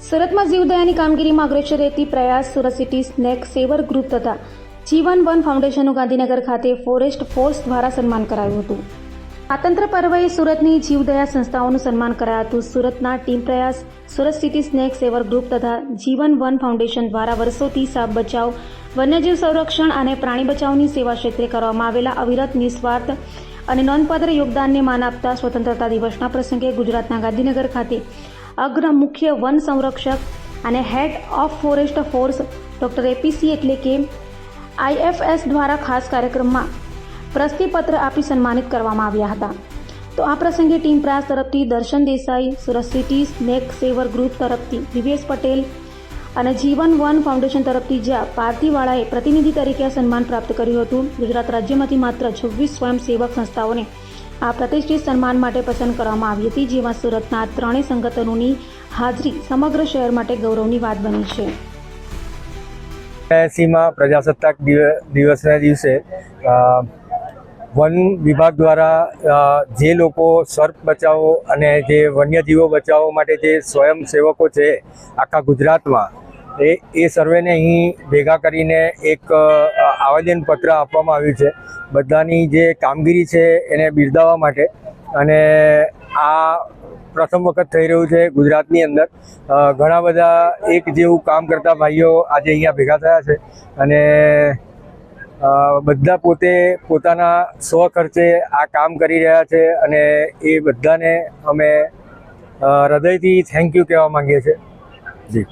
સુરતમાં જીવદયાની કામગીરીમાં અગ્રેસર રહેતી પ્રયાસ Surat city snake saver group તથા જીવન વન ફાઉન્ડેશનનું ગાંધીનગર ખાતે ફોરેસ્ટ ફોર્સ દ્વારા સન્માન કરાયું હતું। સ્વાતંત્ર્ય પર્વએ સુરતની જીવદયા સંસ્થાઓનું સન્માન કરાયું હતું। સુરતના ટીમ પ્રયાસ Surat city snake saver group તથા જીવન વન ફાઉન્ડેશન દ્વારા વર્ષોથી સાપ બચાવ, વન્યજીવ સંરક્ષણ અને પ્રાણી બચાવની સેવા ક્ષેત્રે કરવામાં આવેલા અવિરત, નિસ્વાર્થ અને નોંધપાત્ર યોગદાનને માન આપતા સ્વતંત્રતા દિવસના પ્રસંગે ગુજરાતના ગાંધીનગર ખાતે અગ્ર મુખ્ય વન સંરક્ષક અને head of forest force doctor APC એટલે કે આઈએફએસ દ્વારા ખાસ કાર્યક્રમમાં પ્રશસ્તિપત્ર આપી સન્માનિત કરવામાં આવ્યા હતા। તો આ પ્રસંગે ટીમ પ્રયાસ તરફથી Darshan Desai, Surat city snake saver group તરફથી દિવ્યેશ પટેલ અને જીવન વન ફાઉન્ડેશન તરફથી જ્યાં પાર્થીવાળાએ પ્રતિનિધિ તરીકે આ સન્માન પ્રાપ્ત કર્યું હતું। ગુજરાત રાજ્યમાંથી માત્ર 26 સ્વયંસેવક સંસ્થાઓને આ પ્રતિષ્ઠિત સન્માન માટે પસંદ કરવામાં આવી હતી, જેમાં સુરતના ત્રણેય સંગઠનોની હાજરી સમગ્ર શહેર માટે ગૌરવની વાત બની છે। 80માં પ્રજાસત્તાક દિવસના દિવસે વન વિભાગ દ્વારા જે લોકો સર્પ બચાવો અને જે વન્યજીવો બચાવવા માટે જે સ્વયંસેવકો છે આખા ગુજરાતમાં એ સર્વેને અહીં ભેગા કરીને એક આવેદનપત્ર આપવામાં આવ્યું છે બધાની જે કામગીરી છે એને બિરદાવવા માટે। અને આ પ્રથમ વખત થઈ રહ્યું છે ગુજરાતની અંદર। ઘણા બધા એક જેવું કામ કરતા ભાઈઓ આજે અહીંયા ભેગા થયા છે અને બધા પોતે પોતાના સ્વખર્ચે આ કામ કરી રહ્યા છે અને એ બધાને અમે હૃદયથી થેન્ક યુ કહેવા માંગીએ છીએ જી।